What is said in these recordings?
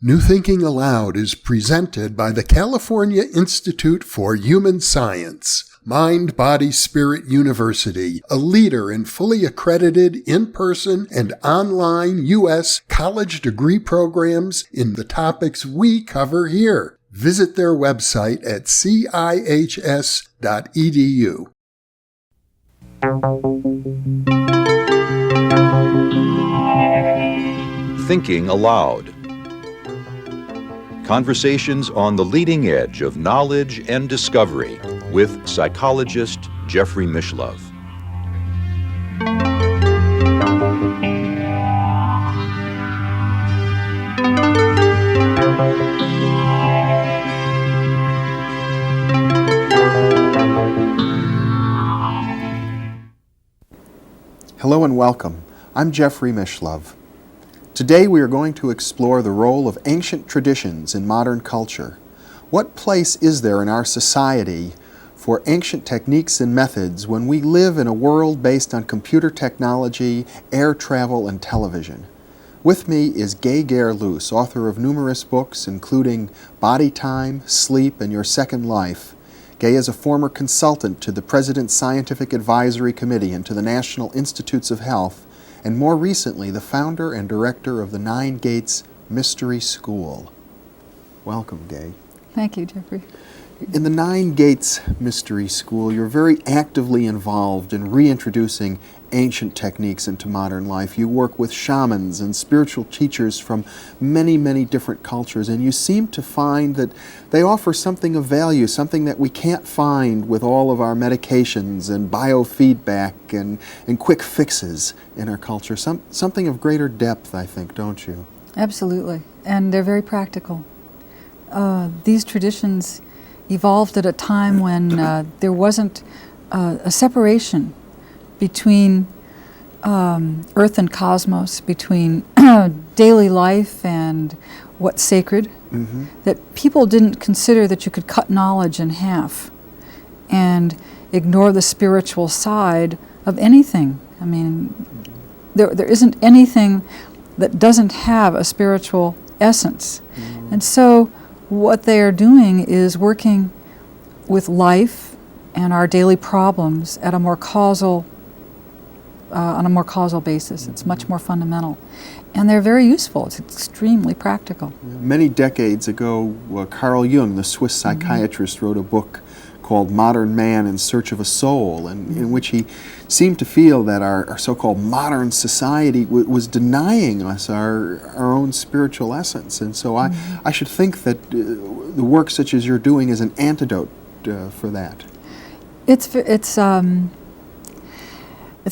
New Thinking Aloud is presented by the California Institute for Human Science, Mind, Body, Spirit University, a leader in fully accredited in-person and online U.S. college degree programs in the topics we cover here. Visit their website at cihs.edu. Thinking Aloud. Conversations on the leading edge of knowledge and discovery with psychologist Jeffrey Mishlove. Hello and welcome. I'm Jeffrey Mishlove. Today we are going to explore the role of ancient traditions in modern culture. What place is there in our society for ancient techniques and methods when we live in a world based on computer technology, air travel, and television? With me is Gay Gaer Luce, author of numerous books including Body Time, Sleep, and Your Second Life. Gay is a former consultant to the President's Scientific Advisory Committee and to the National Institutes of Health, and more recently the founder and director of the 9 Gates Mystery School. Welcome, Gay. Thank you, Jeffrey. In the 9 Gates Mystery School, you're very actively involved in reintroducing ancient techniques into modern life. You work with shamans and spiritual teachers from many, many different cultures, and you seem to find that they offer something of value, something that we can't find with all of our medications and biofeedback and quick fixes in our culture. Something of greater depth, I think, don't you? Absolutely, and they're very practical. These traditions evolved at a time when there wasn't a separation between earth and cosmos, between daily life and what's sacred, that people didn't consider that you could cut knowledge in half and ignore the spiritual side of anything. I mean, there isn't anything that doesn't have a spiritual essence. And so what they are doing is working with life and our daily problems at a more causal on a more causal basis. It's much more fundamental. And they're very useful. It's extremely practical. Many decades ago, Carl Jung, the Swiss psychiatrist, wrote a book called Modern Man in Search of a Soul, and in which he seemed to feel that our so-called modern society was denying us our own spiritual essence. And so I should think that the work such as you're doing is an antidote for that. It's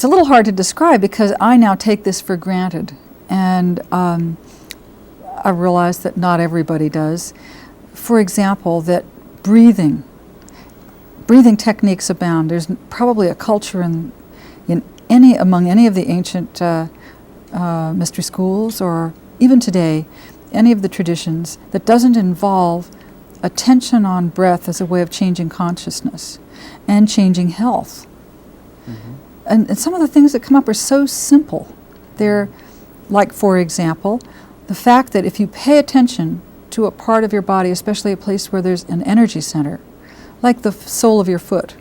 a little hard to describe because I now take this for granted, and I realize that not everybody does. For example, that breathing techniques abound. There's probably a culture among any of the ancient mystery schools, or even today, any of the traditions that doesn't involve attention on breath as a way of changing consciousness and changing health. And some of the things that come up are so simple. They're like, for example, the fact that if you pay attention to a part of your body, especially a place where there's an energy center, like the sole of your foot,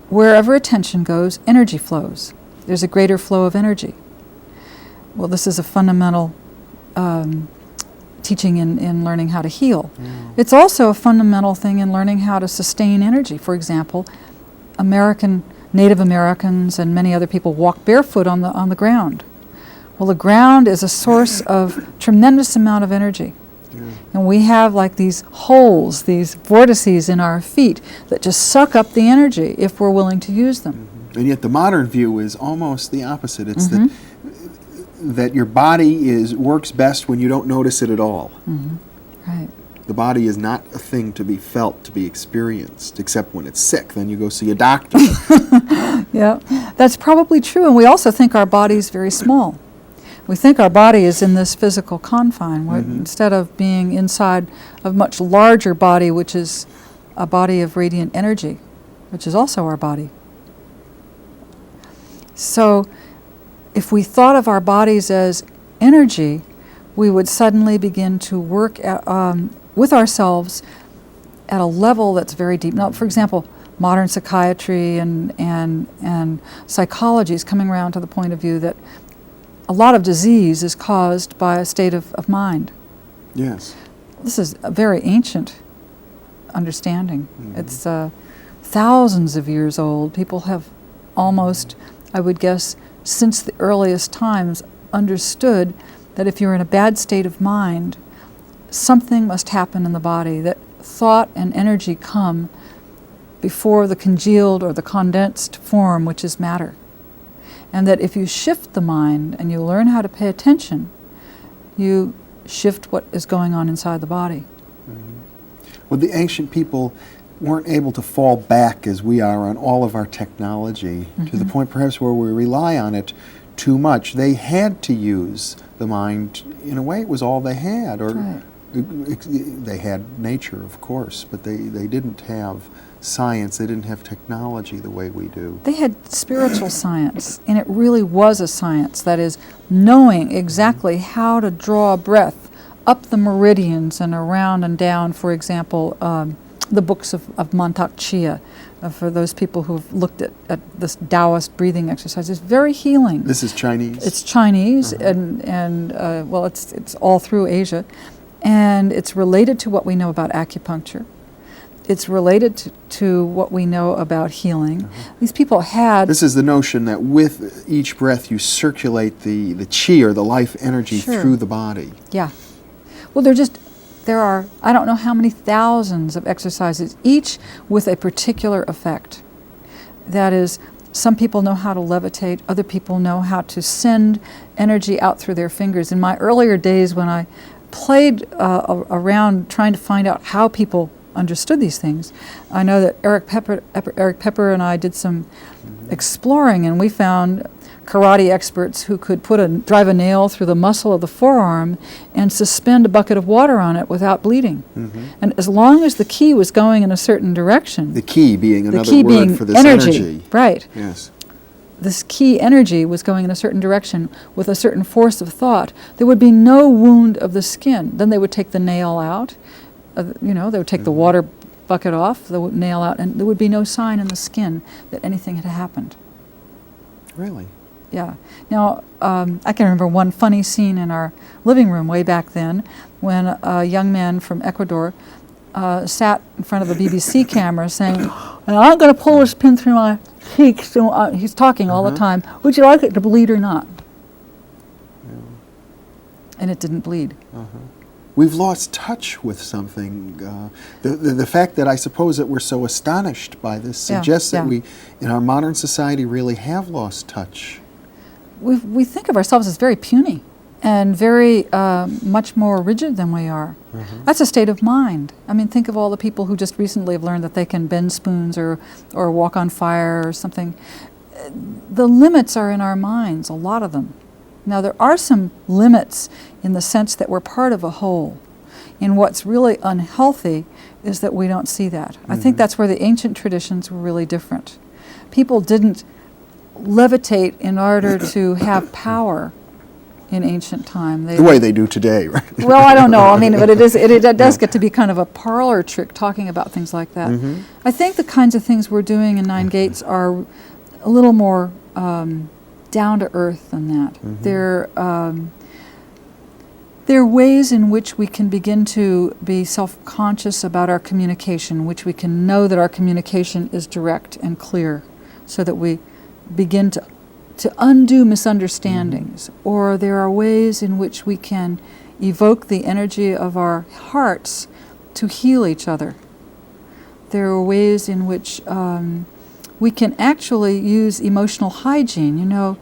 wherever attention goes, energy flows. There's a greater flow of energy. Well, this is a fundamental teaching in learning how to heal. It's also a fundamental thing in learning how to sustain energy. For example, Native Americans and many other people walk barefoot on the ground. Well, the ground is a source of tremendous amount of energy. And we have like these holes, these vortices in our feet that just suck up the energy if we're willing to use them. And yet the modern view is almost the opposite. It's that your body works best when you don't notice it at all. Right. The body is not a thing to be felt, to be experienced, except when it's sick. Then you go see a doctor. Yeah, that's probably true. And we also think our body is very small. We think our body is in this physical confine, instead of being inside a much larger body, which is a body of radiant energy, which is also our body. So if we thought of our bodies as energy, we would suddenly begin to work with ourselves at a level that's very deep. Now, for example, modern psychiatry and psychology is coming around to the point of view that a lot of disease is caused by a state of mind. Yes. This is a very ancient understanding. Mm-hmm. It's thousands of years old. People have almost, I would guess, since the earliest times understood that if you're in a bad state of mind, something must happen in the body, that thought and energy come before the congealed or the condensed form, which is matter. And that if you shift the mind and you learn how to pay attention, you shift what is going on inside the body. Mm-hmm. Well, the ancient people weren't able to fall back as we are on all of our technology, to the point perhaps where we rely on it too much. They had to use the mind. In a way, it was all they had. Or Right. they had nature, of course, but they didn't have science. They didn't have technology the way we do. They had spiritual science, and it really was a science. That is, knowing exactly how to draw breath up the meridians and around and down. For example, the books of Mantak Chia, for those people who've looked at this Taoist breathing exercise, is very healing. This is Chinese? It's Chinese, and well, it's all through Asia, and it's related to what we know about acupuncture. It's related to what we know about healing. These people had... This is the notion that with each breath you circulate the chi, or the life energy, Sure. through the body. Yeah. Well, there are, I don't know how many thousands of exercises, each with a particular effect. That is, some people know how to levitate, other people know how to send energy out through their fingers. In my earlier days, when I played around trying to find out how people understood these things, I know that Eric Pepper and I did some exploring, and we found karate experts who could drive a nail through the muscle of the forearm and suspend a bucket of water on it without bleeding. And as long as the ki was going in a certain direction, The ki being another ki word being for this energy, right? Yes. This ki energy was going in a certain direction with a certain force of thought, there would be no wound of the skin. Then they would take the nail out, they would take the water bucket off, the nail out, and there would be no sign in the skin that anything had happened. Really? Yeah. Now, I can remember one funny scene in our living room way back then when a young man from Ecuador sat in front of a BBC camera saying, "I'm going to pull this pin through my cheeks." So, he's talking all the time. "Would you like it to bleed or not?" And it didn't bleed. We've lost touch with something. The fact that I suppose that we're so astonished by this suggests that we, in our modern society, really have lost touch. We think of ourselves as very puny and very much more rigid than we are. That's a state of mind. I mean, think of all the people who just recently have learned that they can bend spoons or walk on fire or something. The limits are in our minds, a lot of them. Now, there are some limits in the sense that we're part of a whole. And what's really unhealthy is that we don't see that. I think that's where the ancient traditions were really different. People didn't levitate in order to have power in ancient time. The way they do today, right? Well, I don't know. I mean, but it does get to be kind of a parlor trick talking about things like that. I think the kinds of things we're doing in Nine Gates are a little more down to earth than that. They're ways in which we can begin to be self-conscious about our communication, which we can know that our communication is direct and clear, so that we begin to undo misunderstandings. Or there are ways in which we can evoke the energy of our hearts to heal each other. There are ways in which we can actually use emotional hygiene. You know,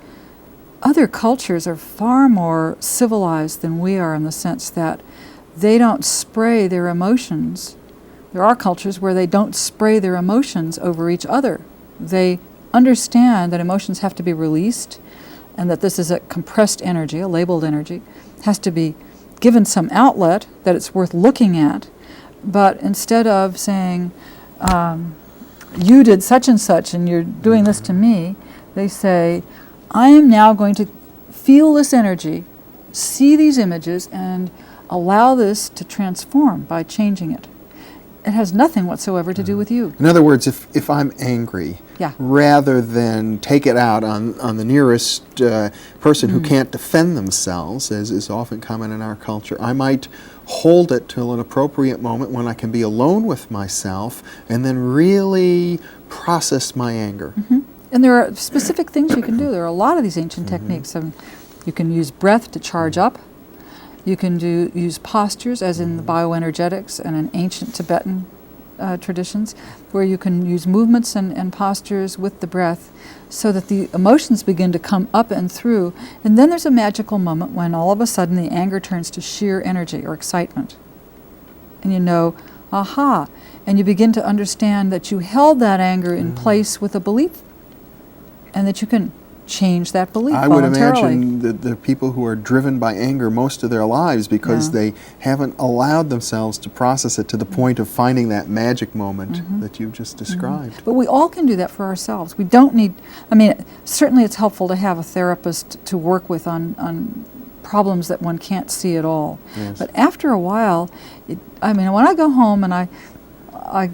other cultures are far more civilized than we are in the sense that they don't spray their emotions. There are cultures where they don't spray their emotions over each other. They understand that emotions have to be released and that this is a compressed energy, a labeled energy, has to be given some outlet that it's worth looking at. But instead of saying, you did such and such and you're doing this to me, they say, I am now going to feel this energy, see these images and allow this to transform by changing it. It has nothing whatsoever to do with you. In other words, if I'm angry, Yeah. rather than take it out on the nearest person who can't defend themselves, as is often common in our culture, I might hold it till an appropriate moment when I can be alone with myself and then really process my anger. And there are specific things you can do. There are a lot of these ancient techniques. You can use breath to charge up. You can use postures, as in the bioenergetics and in ancient Tibetan traditions, where you can use movements and postures with the breath so that the emotions begin to come up and through. And then there's a magical moment when all of a sudden the anger turns to sheer energy or excitement. And you know, aha, and you begin to understand that you held that anger in place with a belief, and that you can change that belief I would voluntarily. imagine that the people who are driven by anger most of their lives because they haven't allowed themselves to process it to the point of finding that magic moment that you've just described. But we all can do that for ourselves. We don't need, I mean, certainly it's helpful to have a therapist to work with on problems that one can't see at all. Yes. But after a while, I mean, when I go home and I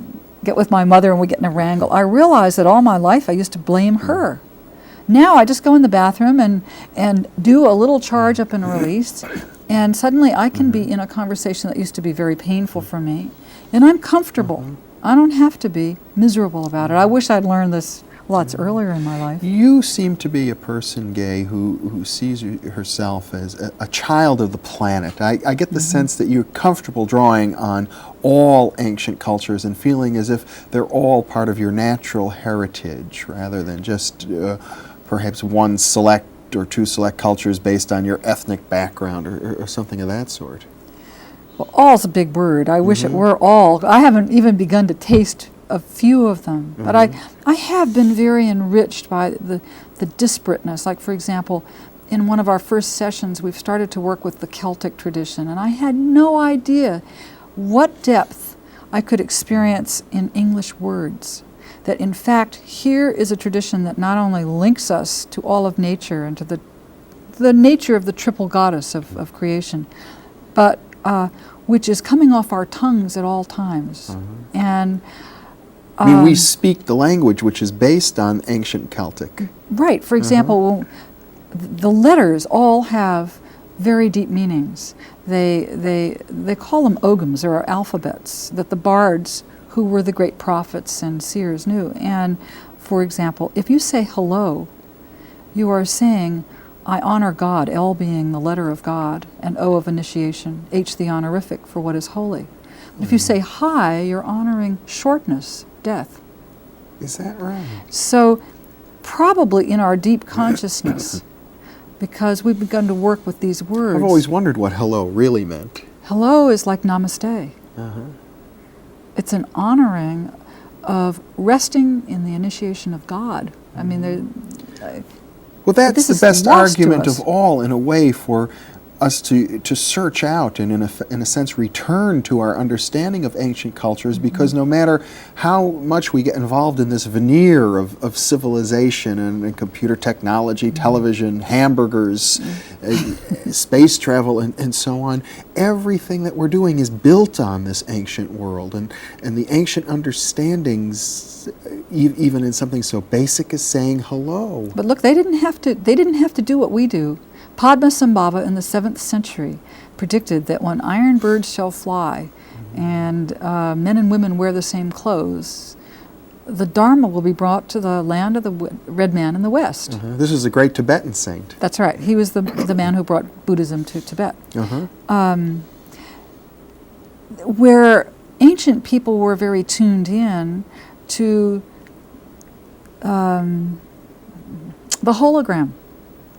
get with my mother and we get in a wrangle, I realize that all my life I used to blame her. Now I just go in the bathroom and do a little charge up and release, and suddenly I can be in a conversation that used to be very painful for me, and I'm comfortable. I don't have to be miserable about it. I wish I'd learned this lots earlier in my life. You seem to be a person, Gay, who sees herself as a child of the planet. I get the sense that you're comfortable drawing on all ancient cultures and feeling as if they're all part of your natural heritage rather than just perhaps one select or two select cultures based on your ethnic background or something of that sort. Well, all's a big word. I wish it were all. I haven't even begun to taste a few of them. But I have been very enriched by the disparateness. Like, for example, in one of our first sessions, we've started to work with the Celtic tradition, and I had no idea what depth I could experience in English words. That in fact, here is a tradition that not only links us to all of nature and to the nature of the triple goddess of creation, but which is coming off our tongues at all times. And I mean, we speak the language which is based on ancient Celtic. right. For example, the letters all have very deep meanings. They call them ogams, or alphabets, that the bards who were the great prophets and seers knew. And, for example, if you say hello, you are saying, I honor God, L being the letter of God, and O of initiation, H the honorific for what is holy. If you say hi, you're honoring shortness, death. Is that right? So probably in our deep consciousness, because we've begun to work with these words. I've always wondered what hello really meant. Hello is like namaste. It's an honoring of resting in the initiation of God. I mean, Well, that's this the is best lost to argument us. of all, in a way, for us to search out and, in a sense, return to our understanding of ancient cultures, because no matter how much we get involved in this veneer of civilization and computer technology, television, hamburgers, space travel, and so on, everything that we're doing is built on this ancient world, and the ancient understandings, even in something so basic as saying hello. but look, they didn't have to do what we do. Padmasambhava in the 7th century predicted that when iron birds shall fly and men and women wear the same clothes, the Dharma will be brought to the land of the red man in the West. This is a great Tibetan saint. That's right. He was the man who brought Buddhism to Tibet. Where ancient people were very tuned in to the hologram.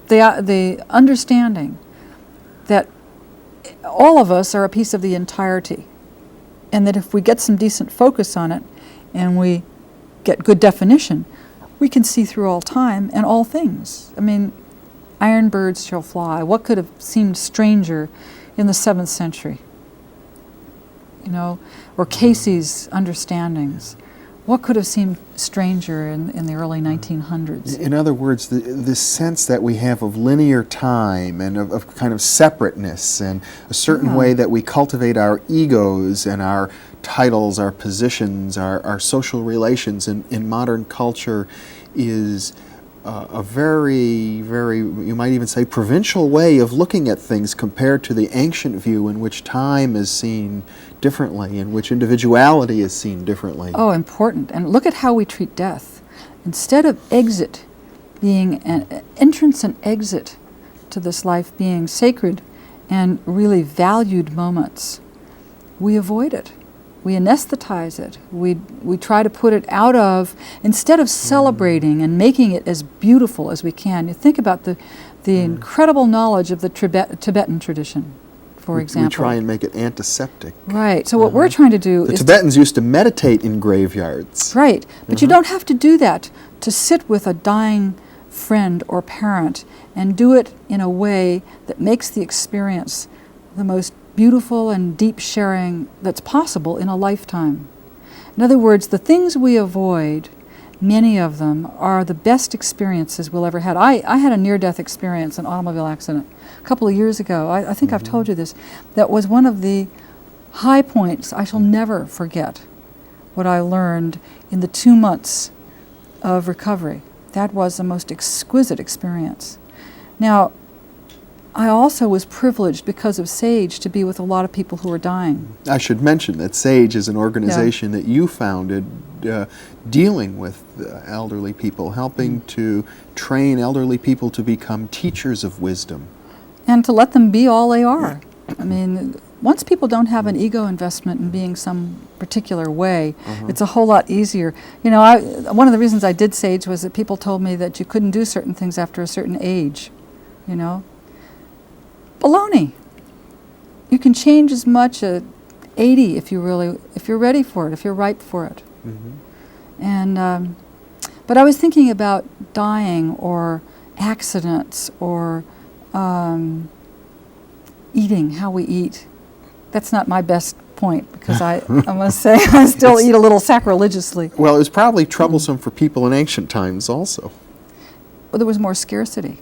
The understanding that all of us are a piece of the entirety, and that if we get some decent focus on it and we get good definition, we can see through all time and all things. I mean, iron birds shall fly. What could have seemed stranger in the 7th century? You know, or Casey's understandings, What could have seemed stranger in the early 1900s? In other words, the sense that we have of linear time and of kind of separateness and a certain way that we cultivate our egos and our titles, our positions, our social relations in modern culture is a very, very, you might even say, provincial way of looking at things compared to the ancient view in which time is seen differently, in which individuality is seen differently. Oh, important. And look at how we treat death. Instead of exit being an entrance and exit to this life being sacred and really valued moments, we avoid it. We anesthetize it. We try to put it out of, instead of celebrating and making it as beautiful as we can. You think about the incredible knowledge of the Tibetan tradition, for example. We try and make it antiseptic. Right. So what we're trying to do the is... Tibetans used to meditate in graveyards. Right. But you don't have to do that to sit with a dying friend or parent and do it in a way that makes the experience the most beautiful and deep sharing that's possible in a lifetime. In other words, the things we avoid, many of them, are the best experiences we'll ever have. I had a near-death experience, an automobile accident, a couple of years ago. I think I've told you this. That was one of the high points. I shall never forget what I learned in the 2 months of recovery. That was the most exquisite experience. Now, I also was privileged because of SAGE to be with a lot of people who were dying. I should mention that SAGE is an organization that you founded dealing with elderly people, helping to train elderly people to become teachers of wisdom. And to let them be all they are. I mean, once people don't have an ego investment in being some particular way, it's a whole lot easier. You know, one of the reasons I did SAGE was that people told me that you couldn't do certain things after a certain age, you know. Baloney. You can change as much at 80 if you're ready for it, if you're ripe for it. And but I was thinking about dying or accidents or eating, how we eat. That's not my best point because I must say I still eat a little sacrilegiously. Well, it was probably troublesome for people in ancient times also. Well, there was more scarcity.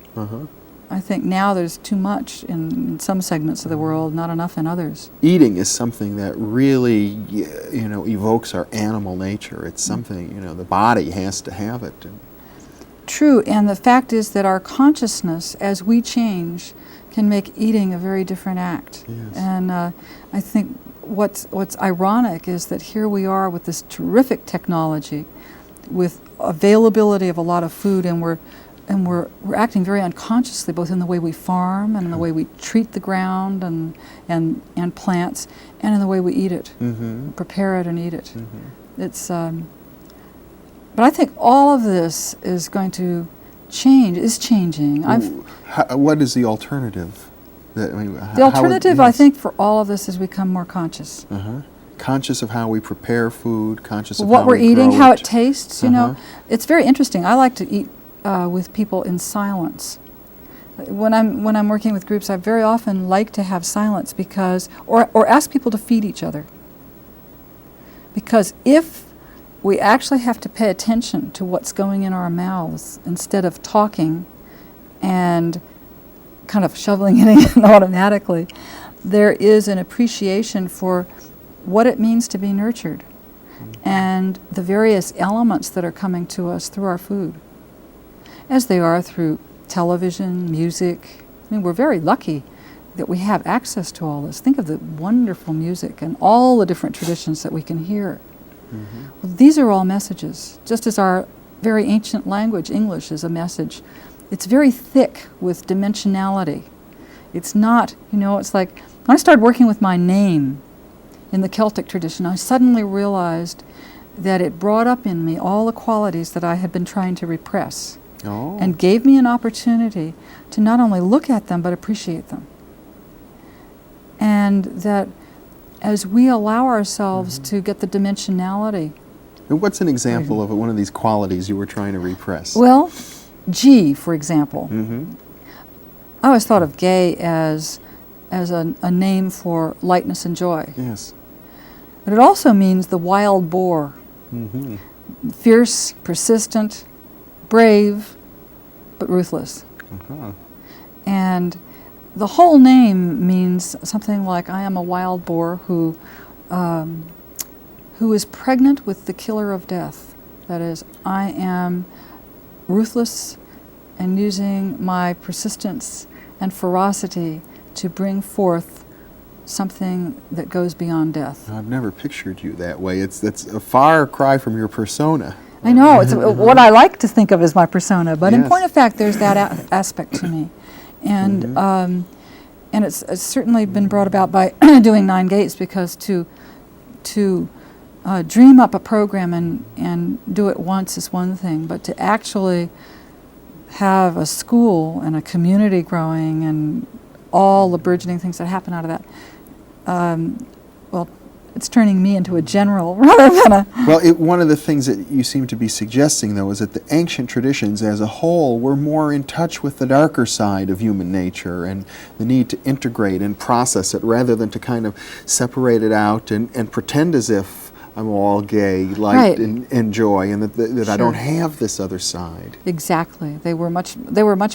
I think now there's too much in some segments of the world, not enough in others. Eating is something that really, you know, evokes our animal nature. It's something, you know, the body has to have it. True, and the fact is that our consciousness, as we change, can make eating a very different act. Yes. And I think what's ironic is that here we are with this terrific technology, with availability of a lot of food, and we're acting very unconsciously, both in the way we farm and in the way we treat the ground and plants, and in the way we eat it, prepare it and eat it. It's, but I think all of this is going to change, is changing. What is the alternative? The alternative, I think, for all of this is we become more conscious. Conscious of how we prepare food, conscious of what how we're we eating, grow how it tastes, you know. It's very interesting. I like to eat with people in silence. When I'm working with groups, I very often like to have silence because, or ask people to feed each other. Because if we actually have to pay attention to what's going in our mouths instead of talking and kind of shoveling it in automatically, there is an appreciation for what it means to be nurtured and the various elements that are coming to us through our food, as they are through television, music. I mean, we're very lucky that we have access to all this. Think of the wonderful music and all the different traditions that we can hear. Well, these are all messages, just as our very ancient language, English, is a message. It's very thick with dimensionality. It's not, you know, it's like, when I started working with my name in the Celtic tradition, I suddenly realized that it brought up in me all the qualities that I had been trying to repress. And gave me an opportunity to not only look at them, but appreciate them. And that as we allow ourselves to get the dimensionality. And what's an example of one of these qualities you were trying to repress? Well, G, for example. I always thought of gay as a name for lightness and joy. Yes. But it also means the wild boar. Mm-hmm. Fierce, persistent, brave, but ruthless. Uh-huh. And the whole name means something like, I am a wild boar who is pregnant with the killer of death. That is, I am ruthless and using my persistence and ferocity to bring forth something that goes beyond death. I've never pictured you that way. That's a far cry from your persona. I know, it's what I like to think of as my persona, but in Yes. point of fact, there's that aspect to me. And and it's certainly been brought about by doing 9 Gates, because to dream up a program and do it once is one thing, but to actually have a school and a community growing and all the burgeoning things that happen out of that, well, it's turning me into a general rather than a... Well, one of the things that you seem to be suggesting, though, is that the ancient traditions as a whole were more in touch with the darker side of human nature and the need to integrate and process it rather than to kind of separate it out and pretend as if I'm all gay, light, Right. and joy, and that I Sure. don't have this other side. Exactly. They were much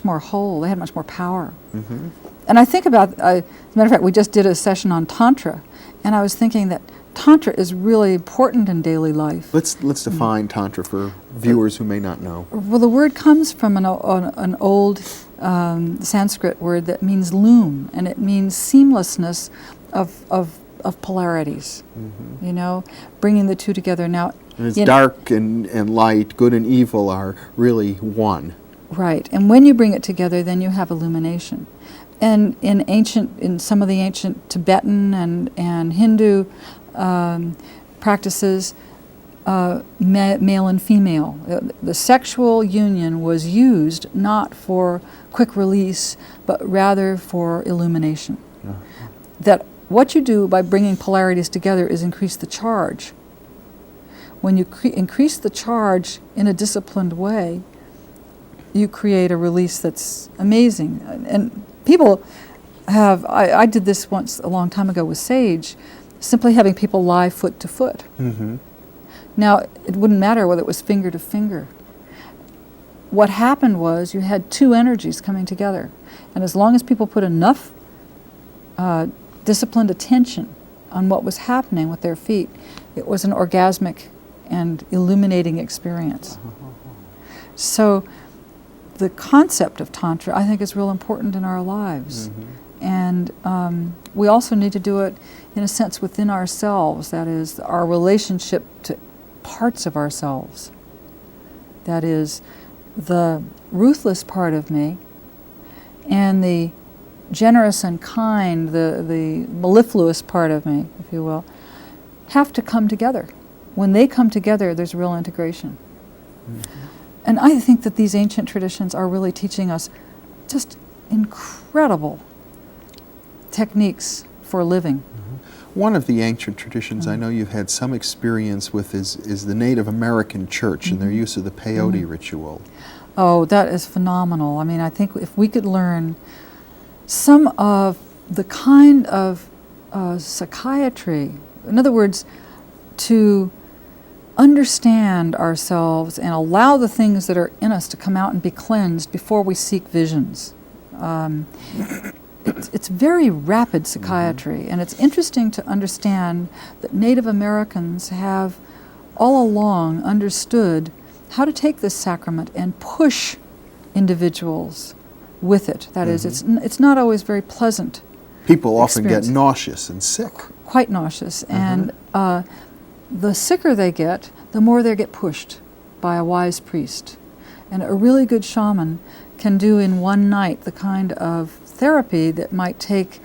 more whole. They had much more power. Mm-hmm. And I think about, as a matter of fact, we just did a session on Tantra, and I was thinking that Tantra is really important in daily life. Let's define Tantra for viewers who may not know. Well, the word comes from an old Sanskrit word that means loom, and it means seamlessness of polarities. Mm-hmm. You know, bringing the two together. Now, And it's dark and light, good and evil are really one. right, and when you bring it together, then you have illumination. And in some of the ancient Tibetan and Hindu practices, male and female, the sexual union was used not for quick release, but rather for illumination. Yeah. That what you do by bringing polarities together is increase the charge. When you increase the charge in a disciplined way, you create a release that's amazing. And people have, I did this once a long time ago with Sage, simply having people lie foot to foot. Mm-hmm. Now, it wouldn't matter whether it was finger to finger. What happened was you had two energies coming together. And as long as people put enough disciplined attention on what was happening with their feet, it was an orgasmic and illuminating experience. So the concept of Tantra, I think, is real important in our lives. Mm-hmm. And we also need to do it, in a sense, within ourselves. That is, our relationship to parts of ourselves. That is, the ruthless part of me and the generous and kind, the mellifluous part of me, if you will, have to come together. When they come together, there's real integration. Mm-hmm. And I think that these ancient traditions are really teaching us just incredible techniques for living. Mm-hmm. One of the ancient traditions I know you've had some experience with is the Native American church and their use of the peyote ritual. Oh, that is phenomenal. I mean, I think if we could learn some of the kind of psychiatry, in other words, to understand ourselves and allow the things that are in us to come out and be cleansed before we seek visions. It's very rapid psychiatry, and it's interesting to understand that Native Americans have all along understood how to take this sacrament and push individuals with it. That is, it's not always very pleasant. People often get experience. nauseous and sick. Quite nauseous, and the sicker they get, the more they get pushed by a wise priest. And a really good shaman can do in one night the kind of therapy that might take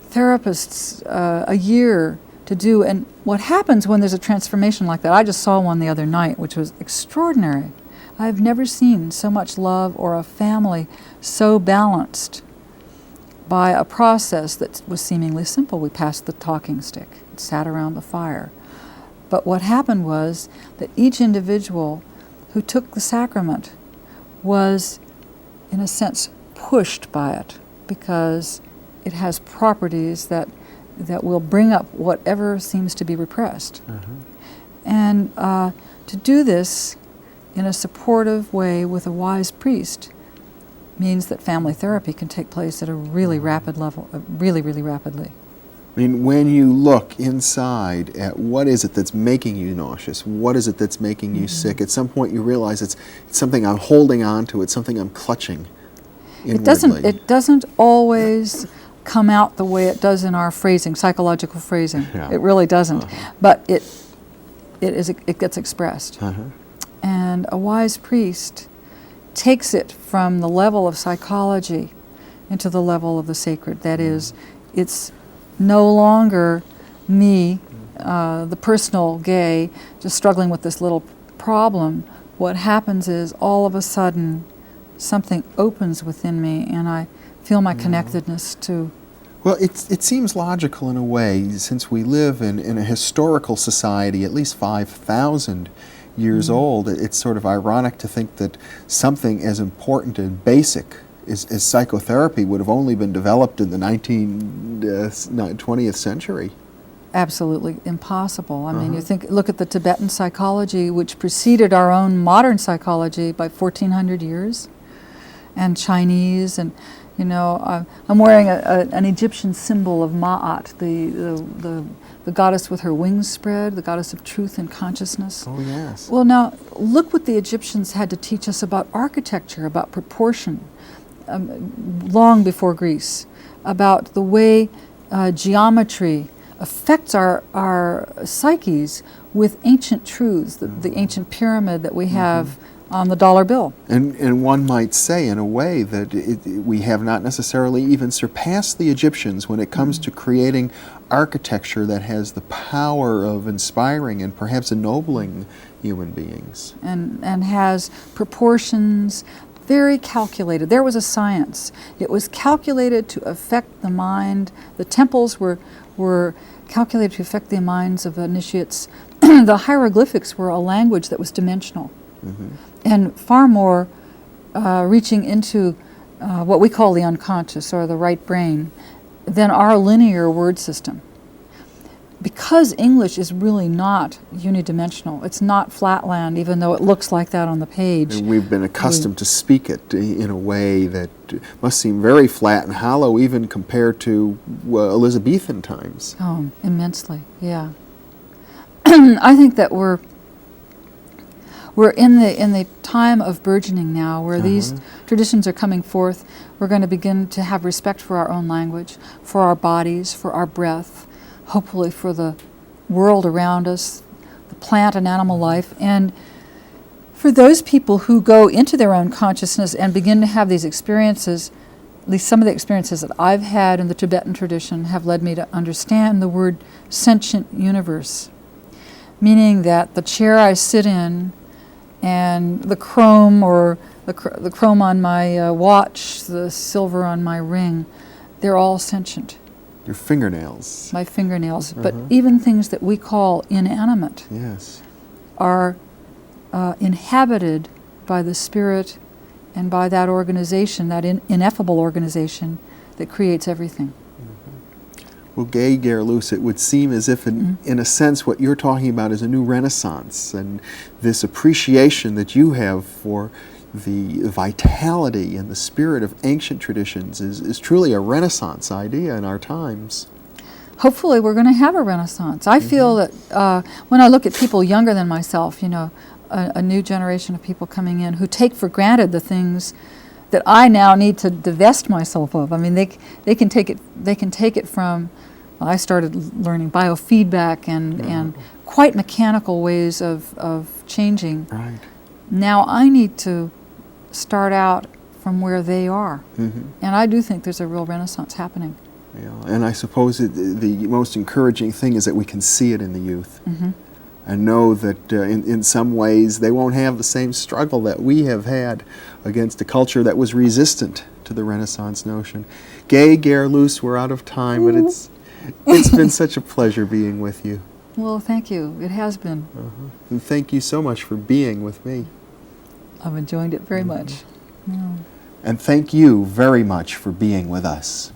therapists a year to do. And what happens when there's a transformation like that, I just saw one the other night, which was extraordinary. I've never seen so much love or a family so balanced by a process that was seemingly simple. We passed the talking stick, sat around the fire. But what happened was that each individual who took the sacrament was, in a sense, pushed by it, because it has properties that will bring up whatever seems to be repressed. And to do this in a supportive way with a wise priest means that family therapy can take place at a really rapid level, really, really rapidly. I mean, when you look inside at what is it that's making you nauseous, what is it that's making you sick, at some point you realize it's something I'm holding on to, it's something I'm clutching inwardly. It doesn't always come out the way it does in our phrasing, psychological phrasing. Yeah. It really doesn't. But it gets expressed. And a wise priest takes it from the level of psychology into the level of the sacred. That is, it's no longer me, the personal gay, just struggling with this little problem. What happens is all of a sudden something opens within me and I feel my connectedness to. Well, it seems logical in a way, since we live in a historical society, at least 5,000 years old. It's sort of ironic to think that something as important and basic as psychotherapy would have only been developed in the 20th century. Absolutely impossible. I mean, look at the Tibetan psychology, which preceded our own modern psychology by 1,400 years, and Chinese, and I'm wearing an Egyptian symbol of Ma'at, the goddess with her wings spread, the goddess of truth and consciousness. Oh, yes. Well, now, look what the Egyptians had to teach us about architecture, about proportion, long before Greece, about the way geometry affects our psyches with ancient truths, the ancient pyramid that we have on the dollar bill. And one might say, in a way, that we have not necessarily even surpassed the Egyptians when it comes to creating architecture that has the power of inspiring and perhaps ennobling human beings. And has proportions very calculated. There was a science. It was calculated to affect the mind. The temples were calculated to affect the minds of initiates. The hieroglyphics were a language that was dimensional. And far more reaching into what we call the unconscious or the right brain than our linear word system. Because English is really not unidimensional, it's not flatland, even though it looks like that on the page. And we've been accustomed to speak it in a way that must seem very flat and hollow, even compared to Elizabethan times. Oh, immensely, yeah. I think that we're in the time of burgeoning now, where these traditions are coming forth. We're going to begin to have respect for our own language, for our bodies, for our breath, hopefully for the world around us, the plant and animal life. And for those people who go into their own consciousness and begin to have these experiences, at least some of the experiences that I've had in the Tibetan tradition have led me to understand the word sentient universe, meaning that the chair I sit in and the chrome or the chrome on my watch, the silver on my ring, they're all sentient. Your fingernails. My fingernails. But even things that we call inanimate are inhabited by the spirit and by that organization, that ineffable organization that creates everything. Well, Gay Gaer Luce, it would seem as if, in a sense, what you're talking about is a new renaissance, and this appreciation that you have for the vitality and the spirit of ancient traditions is truly a renaissance idea in our times. Hopefully we're going to have a renaissance. I feel that when I look at people younger than myself, a new generation of people coming in who take for granted the things that I now need to divest myself of. I mean, they can take it from. I started learning biofeedback and quite mechanical ways of changing. Right. Now I need to start out from where they are, and I do think there's a real renaissance happening. Yeah, and I suppose the most encouraging thing is that we can see it in the youth. And know that in some ways they won't have the same struggle that we have had against a culture that was resistant to the Renaissance notion. Gay Gaer Luce, we're out of time, but it's been such a pleasure being with you. Well, thank you. It has been. And thank you so much for being with me. I've enjoyed it very much. Yeah. And thank you very much for being with us.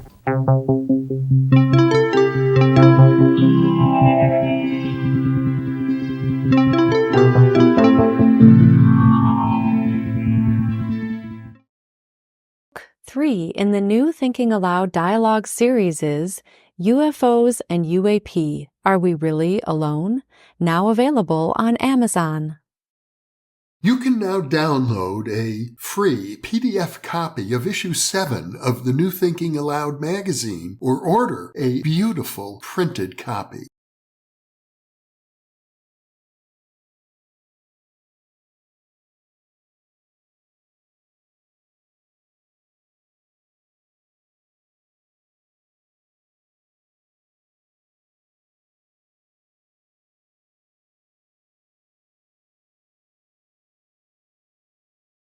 3 in the new Thinking Aloud dialogue series is UFOs and UAP, Are We Really Alone? Now available on Amazon. You can now download a free PDF copy of issue 7 of the New Thinking Aloud magazine or order a beautiful printed copy.